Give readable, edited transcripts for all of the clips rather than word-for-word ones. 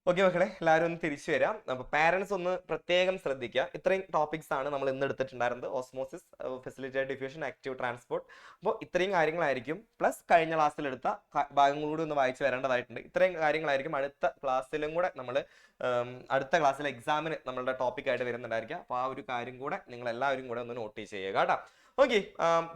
Okay മക്കളെ, എല്ലാവരും ഒന്ന് തിരിച്ചു വരാം. അപ്പൊ പാരന്റ്സ് ഒന്ന് പ്രത്യേകം ശ്രദ്ധിക്കുക. ഇത്രയും ടോപ്പിക്സ് ആണ് നമ്മൾ ഇന്ന് എടുത്തിട്ടുണ്ടായിരുന്നത്. Osmosis, facilitated diffusion, active transport. അപ്പോൾ ഇത്രയും കാര്യങ്ങളായിരിക്കും. പ്ലസ് കഴിഞ്ഞ ക്ലാസ്സിൽ എടുത്ത ഭാഗങ്ങളൂടെ ഒന്ന് വായിച്ചു വരേണ്ടതായിട്ടുണ്ട്. ഇത്രയും കാര്യങ്ങളായിരിക്കും അടുത്ത ക്ലാസ്സിലും കൂടെ നമ്മൾ അടുത്ത ക്ലാസ്സിലെ എക്സാമിന് നമ്മളുടെ ടോപ്പിക് ആയിട്ട് വരുന്നുണ്ടായിരിക്കുക. അപ്പോൾ ആ ഒരു കാര്യം കൂടെ നിങ്ങൾ എല്ലാവരും കൂടെ ഒന്ന് നോട്ട് ചെയ്യുക കേട്ടോ. ഓക്കെ,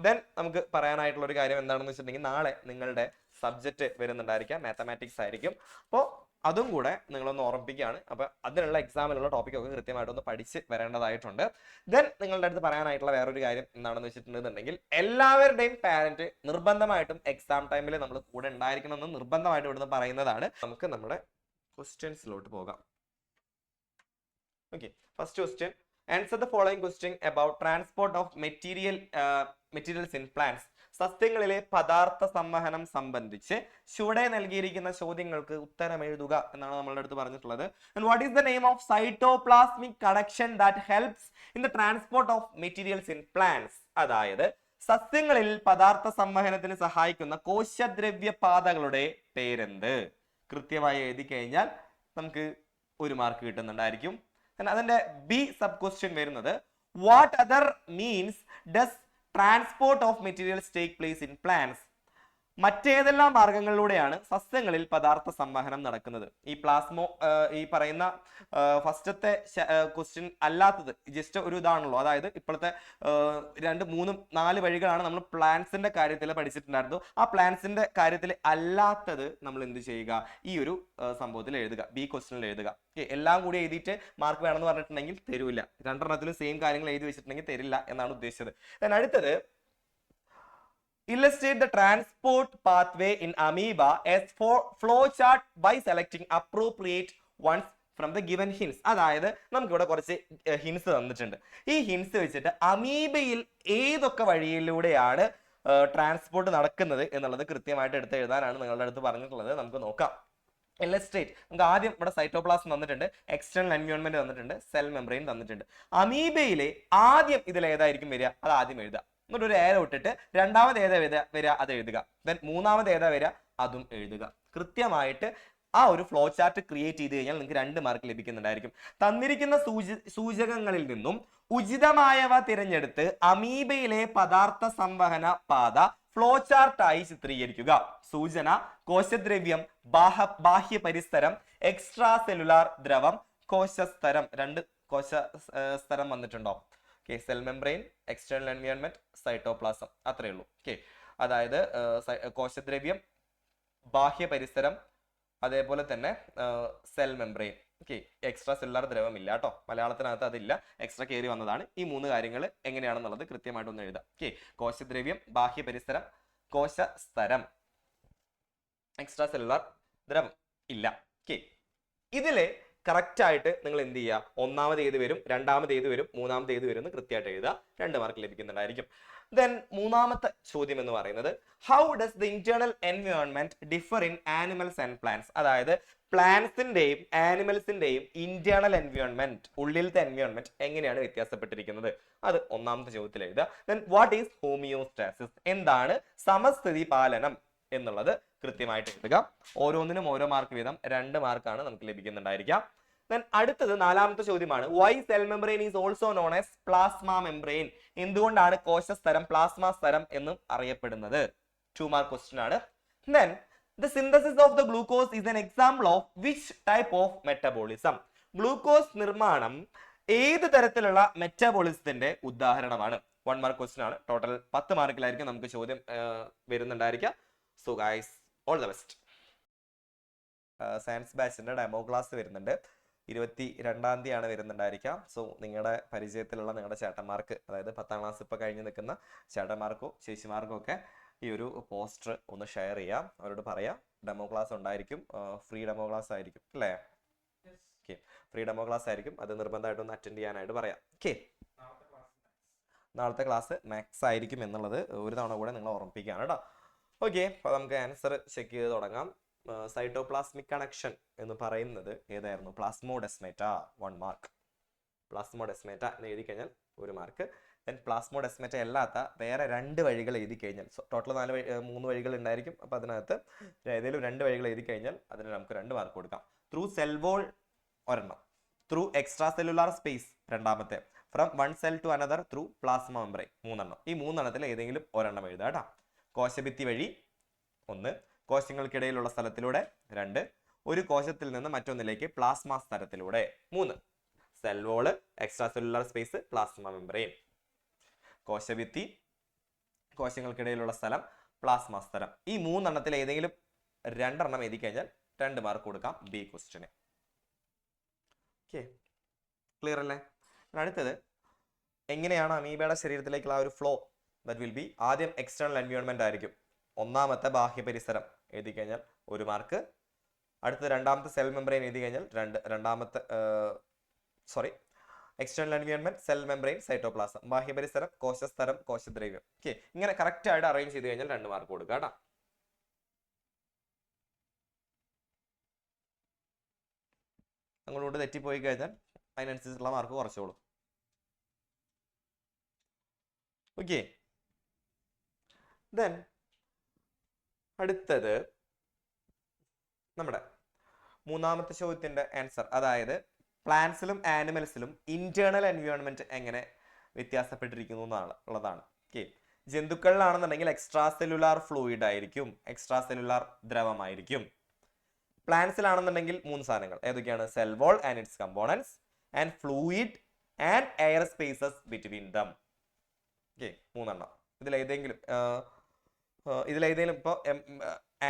ദെൻ നമുക്ക് പറയാനായിട്ടുള്ള ഒരു കാര്യം എന്താണെന്ന് വെച്ചിട്ടുണ്ടെങ്കിൽ നാളെ നിങ്ങളുടെ സബ്ജക്റ്റ് വരുന്നുണ്ടായിരിക്കാം, മാത്തമാറ്റിക്സ് ആയിരിക്കും. അപ്പോൾ അതും കൂടെ നിങ്ങളൊന്ന് ഓർമ്മിപ്പിക്കുകയാണ്. അപ്പോൾ അതിനുള്ള എക്സാമിനുള്ള ടോപ്പിക്കൊക്കെ കൃത്യമായിട്ടൊന്ന് പഠിച്ച് വരേണ്ടതായിട്ടുണ്ട്. ദെൻ നിങ്ങളുടെ അടുത്ത് പറയാനായിട്ടുള്ള വേറൊരു കാര്യം എന്താണെന്ന് വെച്ചിട്ടുണ്ടെന്നുണ്ടെങ്കിൽ എല്ലാവരുടെയും പാരന്റ് നിർബന്ധമായിട്ടും എക്സാം ടൈമിൽ നമ്മൾ കൂടെ ഉണ്ടായിരിക്കണമെന്ന് നിർബന്ധമായിട്ട് ഇവിടുന്ന് പറയുന്നതാണ്. നമുക്ക് നമ്മുടെ ക്വസ്റ്റ്യൻസിലോട്ട് പോകാം. Okay, first question, answer the following question about transport of materials in plants. സസ്യങ്ങളിലെ പദാർത്ഥ സംവഹനം സംബന്ധിച്ച് ചുവടെ നൽകിയിരിക്കുന്ന ചോദ്യങ്ങൾക്ക് ഉത്തരം എഴുതുക എന്നാണ് നമ്മളുടെ അടുത്ത് പറഞ്ഞിട്ടുള്ളത്. And what is the name of cytoplasmic connection that helps in the transport of materials in plants. അതായത് സസ്യങ്ങളിൽ പദാർത്ഥ സംവഹനത്തിന് സഹായിക്കുന്ന കോശദ്രവ്യ പാതകളുടെ പേരെന്ത്? കൃത്യമായി എഴുതി കഴിഞ്ഞാൽ നമുക്ക് ഒരു മാർക്ക് കിട്ടുന്നുണ്ടായിരിക്കും. അതിന്റെ ബി സബ് ക്വസ്റ്റ്യൻ വരുന്നത്, what other means does transport of materials take place in plants. മറ്റേതെല്ലാം മാർഗങ്ങളിലൂടെയാണ് സസ്യങ്ങളിൽ പദാർത്ഥ സംവഹനം നടക്കുന്നത്? ഈ പറയുന്ന ഫസ്റ്റത്തെ ക്വസ്റ്റ്യൻ അല്ലാത്തത് ജസ്റ്റ് ഒരു ഇതാണല്ലോ. അതായത് ഇപ്പോഴത്തെ 2, 3, 4 വഴികളാണ് നമ്മൾ പ്ലാന്റ്സിന്റെ കാര്യത്തിൽ പഠിച്ചിട്ടുണ്ടായിരുന്നു. ആ പ്ലാന്റ്സിന്റെ കാര്യത്തിൽ അല്ലാത്തത് നമ്മൾ എന്ത് ചെയ്യുക? ഈ ഒരു സംഭവത്തിൽ എഴുതുക, ബി ക്വസ്റ്റ്യനിൽ എഴുതുക. എല്ലാം കൂടി എഴുതിയിട്ട് മാർക്ക് വേണമെന്ന് പറഞ്ഞിട്ടുണ്ടെങ്കിൽ തരൂല്ല. രണ്ടെണ്ണത്തിലും സെയിം കാര്യങ്ങൾ എഴുതി വെച്ചിട്ടുണ്ടെങ്കിൽ തരില്ല എന്നാണ് ഉദ്ദേശിച്ചത്. അടുത്തത്, illustrate the transport pathway in amoeba as flow chart by selecting appropriate ones from the given hints. അതായത് നമുക്കിവിടെ കുറച്ച് ഹിൻസ് തന്നിട്ടുണ്ട്. ഈ ഹിൻസ് വെച്ചിട്ട് അമീബയിൽ ഏതൊക്കെ വഴിയിലൂടെയാണ് ട്രാൻസ്പോർട്ട് നടക്കുന്നത് എന്നുള്ളത് കൃത്യമായിട്ട് എടുത്ത് എഴുതാനാണ് നിങ്ങളുടെ അടുത്ത് പറഞ്ഞിട്ടുള്ളത്. നമുക്ക് നോക്കാം. ഇല്ലസ്ട്രേറ്റ്, നമുക്ക് ആദ്യം ഇവിടെ സൈറ്റോപ്ലാസം തന്നിട്ടുണ്ട്, എക്സ്റ്റേണൽ എൻവയോൺമെന്റ് തന്നിട്ടുണ്ട്, സെൽ മെംബ്രെയിൻ തന്നിട്ടുണ്ട്. അമീബയിലെ ആദ്യം ഇതിൽ ഏതായിരിക്കും വരിക? അത് ആദ്യം എഴുതുക. എന്നിട്ട് ഒരു ഏരോ ഇട്ടിട്ട് രണ്ടാമത് ഏതാ വരിക അത് എഴുതുക. ദെൻ മൂന്നാമത് ഏതാ വരിക അതും എഴുതുക. കൃത്യമായിട്ട് ആ ഒരു ഫ്ലോ ചാർട്ട് ക്രിയേറ്റ് ചെയ്ത് കഴിഞ്ഞാൽ നിങ്ങൾക്ക് 2 മാർക്ക് ലഭിക്കുന്നുണ്ടായിരിക്കും. തന്നിരിക്കുന്ന സൂചകങ്ങളിൽ നിന്നും ഉചിതമായവ തിരഞ്ഞെടുത്ത് അമീബയിലെ പദാർത്ഥ സംവഹന പാത ഫ്ലോ ചാർട്ടായി ചിത്രീകരിക്കുക. സൂചന: കോശദ്രവ്യം, ബാഹ്യ പരിസരം, എക്സ്ട്രാ സെല്ലുലാർ ദ്രവം, കോശസ്തരം. 2 കോശസ്തരം വന്നിട്ടുണ്ടോ? Cell membrane, external environment, cytoplasm. അത്രയേ ഉള്ളൂ. അതായത് കോശദ്രവ്യം, ബാഹ്യ പരിസരം, അതേപോലെ തന്നെ സെൽ മെംബ്രെയിൻ. എക്സ്ട്രാ സെല്ലുലാർ ദ്രവം ഇല്ല കേട്ടോ, മലയാളത്തിനകത്ത് അതില്ല, എക്സ്ട്രാ കയറി വന്നതാണ്. ഈ 3 കാര്യങ്ങൾ എങ്ങനെയാണെന്നുള്ളത് കൃത്യമായിട്ടൊന്ന് എഴുതാം. കോശദ്രവ്യം, ബാഹ്യ പരിസരം, കോശസ്തരം, എക്സ്ട്രാ സെല്ലുലാർ ദ്രവം ഇല്ല. ഇതിലെ കറക്റ്റ് ആയിട്ട് നിങ്ങൾ എന്ത് ചെയ്യുക? ഒന്നാമത് ഏത് വരും, രണ്ടാമത് ഏത് വരും, മൂന്നാമത് ഏത് വരും എന്ന് കൃത്യമായിട്ട് എഴുതുക. 2 മാർക്ക് ലഭിക്കുന്നുണ്ടായിരിക്കും. ദെൻ മൂന്നാമത്തെ ചോദ്യം എന്ന് പറയുന്നത്, how does the internal environment differ in animals and plants. അതായത് പ്ലാന്റ്സിന്റെയും ആനിമൽസിന്റെയും ഇന്റേണൽ എൻവയോൺമെന്റ്, ഉള്ളിലത്തെ എൻവയോൺമെന്റ് എങ്ങനെയാണ് വ്യത്യാസപ്പെട്ടിരിക്കുന്നത്? അത് ഒന്നാമത്തെ ചോദ്യത്തിൽ എഴുതുക. ദെൻ വാട്ട് ഈസ് ഹോമിയോസ്റ്റാസിസ്, എന്താണ് സമസ്ഥിതി പാലനം എന്നുള്ളത് കൃത്യമായിട്ട് എഴുതുക. ഓരോന്നിനും ഓരോ മാർക്ക് വീതം 2 മാർക്കാണ് നമുക്ക് ലഭിക്കുന്നുണ്ടായിരിക്കാം. ദെൻ അടുത്തത് 4ാമത്തെ ചോദ്യമാണ്, why cell membrane is also known as plasma membrane. എന്തുകൊണ്ടാണ് കോശസ്തരം പ്ലാസ്മ സ്തരം എന്നും അറിയപ്പെടുന്നത്? 2 മാർക്ക് ക്വസ്റ്റ്യൻ ആണ്. Then the synthesis of the glucose is an example of which type of metabolism. Glucose നിർമ്മാണം ഏത് തരത്തിലുള്ള മെറ്റബോളിസത്തിന്റെ ഉദാഹരണമാണ്? 1 മാർക്ക് ക്വസ്റ്റ്യൻ ആണ്. ടോട്ടൽ 10 മാർക്കിലായിരിക്കും നമുക്ക് ചോദ്യം വരുന്നുണ്ടായിരിക്കുക. So guys, all the best. Science ബാച്ചിന്റെ ഡെമോ ക്ലാസ് വരുന്നുണ്ട്, 22-ാം തീയതിയാണ് വരുന്നുണ്ടായിരിക്കാം. സോ നിങ്ങളുടെ പരിചയത്തിലുള്ള നിങ്ങളുടെ ചേട്ടന്മാർക്ക്, അതായത് 10ാം ക്ലാസ് ഇപ്പൊ കഴിഞ്ഞ് നിൽക്കുന്ന ചേട്ടന്മാർക്കോ ചേച്ചിമാർക്കോ ഒക്കെ ഈ ഒരു പോസ്റ്റർ ഒന്ന് ഷെയർ ചെയ്യാം. അവരോട് പറയാം ഡെമോ ക്ലാസ് ഉണ്ടായിരിക്കും, ഫ്രീ ഡെമോ ക്ലാസ് ആയിരിക്കും അല്ലേ? ഫ്രീ ഡെമോ ക്ലാസ് ആയിരിക്കും, അത് നിർബന്ധമായിട്ടൊന്ന് അറ്റൻഡ് ചെയ്യാനായിട്ട് പറയാം. നാളത്തെ ക്ലാസ് മാത്സ് ആയിരിക്കും എന്നുള്ളത് ഒരു തവണ കൂടെ നിങ്ങൾ ഓർമ്മിപ്പിക്കുകയാണ് കേട്ടോ. അപ്പോൾ നമുക്ക് ആൻസർ ചെക്ക് ചെയ്ത് തുടങ്ങാം. സൈറ്റോപ്ലാസ്മിക് കണക്ഷൻ എന്ന് പറയുന്നത് ഏതായിരുന്നു? പ്ലാസ്മോഡെസ്മേറ്റ. 1 മാർക്ക്. പ്ലാസ്മോഡെസ്മേറ്റ എന്ന് എഴുതി കഴിഞ്ഞാൽ 1 മാർക്ക്. ദെൻ പ്ലാസ്മോഡെസ്മേറ്റ അല്ലാത്ത വേറെ 2 വഴികൾ എഴുതി കഴിഞ്ഞാൽ, ടോട്ടൽ 3 വഴികൾ ഉണ്ടായിരിക്കും. അപ്പോൾ അതിനകത്ത് ഏതെങ്കിലും 2 വഴികൾ എഴുതി കഴിഞ്ഞാൽ അതിന് നമുക്ക് 2 മാർക്ക് കൊടുക്കാം. ത്രൂ സെൽ വോൾ ഒരെണ്ണം, ത്രൂ എക്സ്ട്രാ സെല്ലുലാർ സ്പേസ് രണ്ടാമത്തെ, from one cell to another through plasma membrane മൂന്നെണ്ണം. ഈ മൂന്നെണ്ണത്തിൽ ഏതെങ്കിലും ഒരെണ്ണം എഴുതുക കേട്ടോ. കോശഭിത്തി വഴി 1, കോശങ്ങൾക്കിടയിലുള്ള സ്ഥലത്തിലൂടെ 2, ഒരു കോശത്തിൽ നിന്ന് മറ്റൊന്നിലേക്ക് പ്ലാസ്മ സ്ഥലത്തിലൂടെ 3. Cell wall, extra cellular space, plasma membrane. കോശഭിത്തി, കോശങ്ങൾക്കിടയിലുള്ള സ്ഥലം, പ്ലാസ്മ സ്ഥലം. ഈ മൂന്നെണ്ണത്തിൽ ഏതെങ്കിലും 2 എണ്ണം എഴുതി കഴിഞ്ഞാൽ 2 മാർക്ക് കൊടുക്കാം ബി ക്വസ്റ്റ്യന്. ഓക്കെ, ക്ലിയർ അല്ലേ? അടുത്തത് എങ്ങനെയാണ് അമീബയുടെ ശരീരത്തിലേക്കുള്ള ആ ഒരു ഫ്ലോ? ദാറ്റ് വിൽ ബി, ആദ്യം എക്സ്റ്റേണൽ എൻവയോൺമെന്റ് ആയിരിക്കും. ഒന്നാമത്തെ ബാഹ്യ പരിസരം എഴുതി കഴിഞ്ഞാൽ 1 മാർക്ക്. അടുത്ത രണ്ടാമത്തെ സെൽ മെംബ്രെയിൻ എഴുതി കഴിഞ്ഞാൽ external environment, cell membrane, cytoplasm. ബാഹ്യ പരിസരം, കോശസ്തരം, കോശദ്രവ്യം. ഓക്കെ, ഇങ്ങനെ കറക്റ്റ് ആയിട്ട് അറേഞ്ച് ചെയ്ത് കഴിഞ്ഞാൽ 2 മാർക്ക് കൊടുക്കുക കേട്ടോ. അങ്ങോട്ട് തെറ്റിപ്പോയി കഴിഞ്ഞാൽ അതിനനുസരിച്ചുള്ള മാർക്ക് കുറച്ചോളൂ. ഓക്കെ, ദെൻ അടുത്തത് നമ്മുടെ മൂന്നാമത്തെ ചോദ്യത്തിന്റെ ആൻസർ, അതായത് പ്ലാന്റ്സിലും ആനിമൽസിലും ഇന്റേണൽ എൻവയോൺമെന്റ് എങ്ങനെ വ്യത്യാസപ്പെട്ടിരിക്കുന്നു ഉള്ളതാണ്. ഓക്കെ, ജന്തുക്കളിലാണെന്നുണ്ടെങ്കിൽ എക്സ്ട്രാ സെല്ലുലാർ ഫ്ലൂയിഡ് ആയിരിക്കും, എക്സ്ട്രാ സെല്ലുലാർ ദ്രവമായിരിക്കും. പ്ലാന്റ്സിലാണെന്നുണ്ടെങ്കിൽ 3 സാധനങ്ങൾ ഏതൊക്കെയാണ്? Cell wall and its components, and fluid and air spaces between them. Okay, 3 എണ്ണം. ഇതിലേതെങ്കിലും ഇപ്പോൾ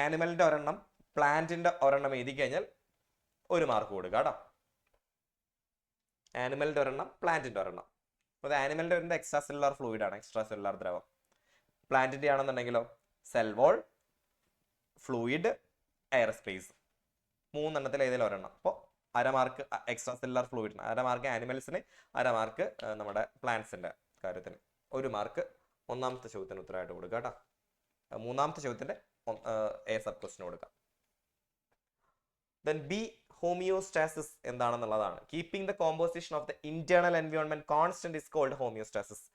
ആനിമലിന്റെ ഒരെണ്ണം, പ്ലാന്റിന്റെ ഒരെണ്ണം എഴുതി കഴിഞ്ഞാൽ 1 മാർക്ക് കൊടുക്കുക കേട്ടോ. ആനിമലിന്റെ ഒരെണ്ണം, പ്ലാന്റിന്റെ ഒരെണ്ണം. അപ്പോൾ ആനിമലിന്റെ ഒരെണ്ണം എക്സ്ട്രാ സെല്ലുലാർ ഫ്ലൂയിഡ് ആണ്, എക്സ്ട്രാ സെല്ലുലാർ ദ്രവം. പ്ലാന്റിന്റെ ആണെന്നുണ്ടെങ്കിലോ cell wall, fluid, air space. 3 എണ്ണത്തിൽ ഏതെങ്കിലും ഒരെണ്ണം. അപ്പോൾ 1/2 മാർക്ക് എക്സ്ട്രാ സെല്ലുലാർ ഫ്ലൂയിഡിന്, 1/2 മാർക്ക് ആനിമൽസിന്, 1/2 മാർക്ക് നമ്മുടെ പ്ലാന്റ്സിന്റെ കാര്യത്തിന്, 1 മാർക്ക് ഒന്നാമത്തെ ചോദ്യത്തിന് ഉത്തരമായിട്ട് കൊടുക്കുക കേട്ടോ. മൂന്നാമത്തെ ചോദ്യത്തിന്റെ എ സബ് ക്വസ്റ്റ്യൻ കൊടുക്കാം. ദെൻ ബി, ഹോമിയോസ്റ്റാസിസ് എന്താണെന്നുള്ളതാണ്. Keeping the composition of the internal environment constant is called homeostasis.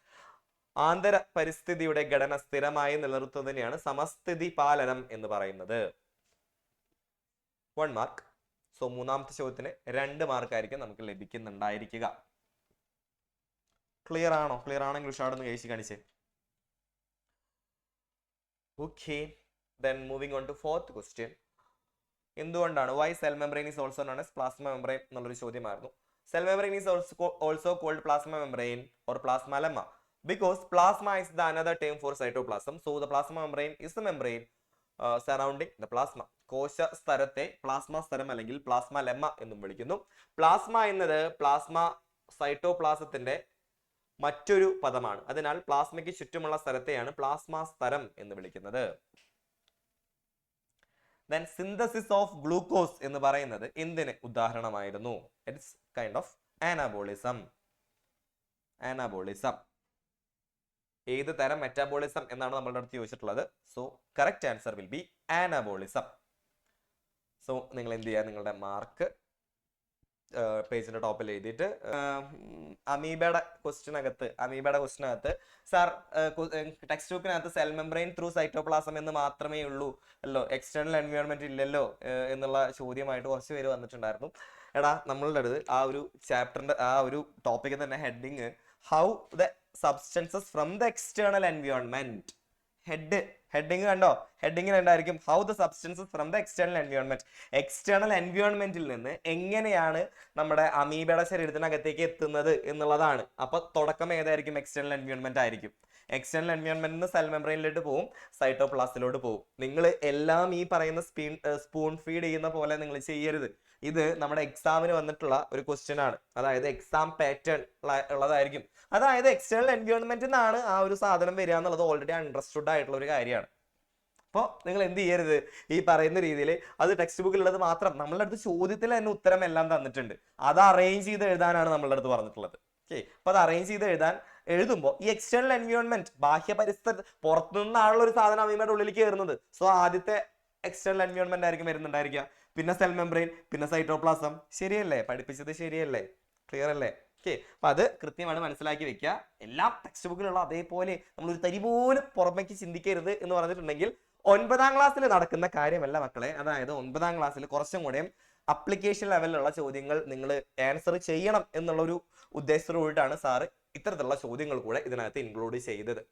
ആന്തര പരിസ്ഥിതിയുടെ ഘടന സ്ഥിരമായി നിലനിർത്തുന്നതിനെയാണ് സമസ്ഥിതി പാലനം എന്ന് പറയുന്നത്. 1 മാർക്ക്. സോ മൂന്നാമത്തെ ചോദ്യത്തിന് 2 മാർക്കായിരിക്കും നമുക്ക് ലഭിക്കുന്നുണ്ടായിരിക്കുക. ക്ലിയർ ആണോ? ക്ലിയർ ആണെങ്കിൽ ഉഷാറൊന്ന് കഴിച്ച് കാണിച്ചേ. Okay, then moving on to 4th question. എന്തുകൊണ്ടാണ് why cell membrane is also known as plasma membrane എന്നുള്ളൊരു ചോദ്യമായിരുന്നു. Cell membrane is also called plasma membrane or plasmalemma because plasma is the another term for cytoplasm. So the plasma membrane is the membrane surrounding the plasma. കോശ സ്തരത്തെ plasma സ്തരം അല്ലെങ്കിൽ plasma lemma എന്നും വിളിക്കുന്നു. Plasma എന്നത് plasma സൈറ്റോപ്ലാസത്തിന്റെ മറ്റൊരു പദമാണ്. അതിനാൽ പ്ലാസ്മയ്ക്ക് ചുറ്റുമുള്ള സ്ഥലത്തെയാണ് plasma സ്തരം എന്ന് വിളിക്കുന്നത്. Then synthesis of glucose എന്ന് പറയുന്നത് എന്തിന് ഉദാഹരണമായിരുന്നു? It's kind of anabolism. ഏത് തരം മെറ്റാബോളിസം എന്നാണ് നമ്മളുടെ അടുത്ത് ചോദിച്ചിട്ടുള്ളത്. So correct answer will be anabolism. So നിങ്ങൾ എന്ത് ചെയ്യുക, നിങ്ങളുടെ മാർക്ക് പേജിന്റെ ടോപ്പിൽ എഴുതിയിട്ട് അമീബയുടെ ക്വസ്റ്റിനകത്ത് സാർ ടെക്സ്റ്റ് ബുക്കിനകത്ത് സെൽ മെംബ്രെയിൻ ത്രൂ സൈറ്റോപ്ലാസം എന്ന് മാത്രമേ ഉള്ളൂ അല്ലോ, എക്സ്റ്റേണൽ എൻവയോൺമെന്റ് ഇല്ലല്ലോ എന്നുള്ള ചോദ്യമായിട്ട് കുറച്ച് പേര് വന്നിട്ടുണ്ടായിരുന്നു. എടാ, നമ്മളുടെ അടുത്ത് ആ ഒരു ചാപ്റ്ററിന്റെ ആ ഒരു ടോപ്പിക്ക് തന്നെ heading how the substances from the external environment. Heading കണ്ടോ? ഹെഡിങ്ങിൽ എന്തായിരിക്കും? How the substances from the external environment. External എൻവയോൺമെന്റിൽ നിന്ന് എങ്ങനെയാണ് നമ്മുടെ അമീബയുടെ ശരീരത്തിനകത്തേക്ക് എത്തുന്നത് എന്നുള്ളതാണ്. അപ്പൊ തുടക്കം ഏതായിരിക്കും? എക്സ്റ്റേണൽ എൻവയോൺമെന്റ് ആയിരിക്കും. എക്സ്റ്റേണൽ എൻവയോൺമെന്റിൽ നിന്ന് സെൽ മെംബ്രെയിനിലോട്ട് പോകും, സൈറ്റോപ്ലാസ്റ്റിലോട്ട് പോകും. നിങ്ങൾ എല്ലാം ഈ പറയുന്ന സ്പൂൺ ഫീഡ് ചെയ്യുന്ന പോലെ നിങ്ങൾ ചെയ്യരുത്. ഇത് നമ്മുടെ എക്സാമിന് വന്നിട്ടുള്ള ഒരു ക്വസ്റ്റ്യൻ ആണ്. അതായത് എക്സാം പാറ്റേൺ ഉള്ളതായിരിക്കും. അതായത് എക്സ്റ്റേണൽ എൻവയോൺമെന്റിൽ നിന്നാണ് ആ ഒരു സാധനം വരിക എന്നുള്ളത് ഓൾറെഡി അണ്ടർസ്റ്റുഡ് ആയിട്ടുള്ള ഒരു കാര്യമാണ്. അപ്പോൾ നിങ്ങൾ എന്ത് ചെയ്യരുത്, ഈ പറയുന്ന രീതിയിൽ അത് ടെക്സ്റ്റ് ബുക്കിലുള്ളത് മാത്രം, നമ്മളുടെ അടുത്ത് ചോദ്യത്തിൽ തന്നെ ഉത്തരം എല്ലാം തന്നിട്ടുണ്ട്, അത് അറേഞ്ച് ചെയ്ത് എഴുതാനാണ് നമ്മളുടെ അടുത്ത് പറഞ്ഞിട്ടുള്ളത്. ഓക്കെ, അപ്പൊ അത് അറേഞ്ച് ചെയ്ത് എഴുതുമ്പോൾ ഈ എക്സ്റ്റേണൽ എൻവയോൺമെന്റ്, ബാഹ്യ പരിസ്ഥിതി, പുറത്തുനിന്നാണുള്ള ഒരു സാധനം അമീബയുടെ ഉള്ളിലേക്ക് കയറുന്നത്. സോ ആദ്യത്തെ എക്സ്റ്റേണൽ എൻവയോൺമെന്റ് ആയിരിക്കും വരുന്നുണ്ടായിരിക്കുക, പിന്നെ സെൽ മെംബ്രെയിൻ, പിന്നെ സൈറ്റോപ്ലാസം. ശരിയല്ലേ? പഠിപ്പിച്ചത് ശരിയല്ലേ? ക്ലിയർ അല്ലേ? ഓക്കെ, അപ്പൊ അത് കൃത്യമായിട്ട് മനസ്സിലാക്കി വെക്കുക. എല്ലാം ടെക്സ്റ്റ് ബുക്കിലുള്ള അതേപോലെ നമ്മളൊരു തരി പോലും പുറമേക്ക് ചിന്തിക്കരുത് എന്ന് പറഞ്ഞിട്ടുണ്ടെങ്കിൽ 9ാം ക്ലാസ്സിൽ നടക്കുന്ന കാര്യമല്ല മക്കളെ. അതായത് 9ാം ക്ലാസ്സിൽ കുറച്ചും കൂടെ അപ്ലിക്കേഷൻ ലെവലിലുള്ള ചോദ്യങ്ങൾ നിങ്ങൾ ആൻസർ ചെയ്യണം എന്നുള്ളൊരു ഉദ്ദേശത്തോടുകൂടിയിട്ടാണ് സാറ് ഇത്തരത്തിലുള്ള ചോദ്യങ്ങൾ കൂടെ ഇതിനകത്ത് ഇൻക്ലൂഡ് ചെയ്തത്.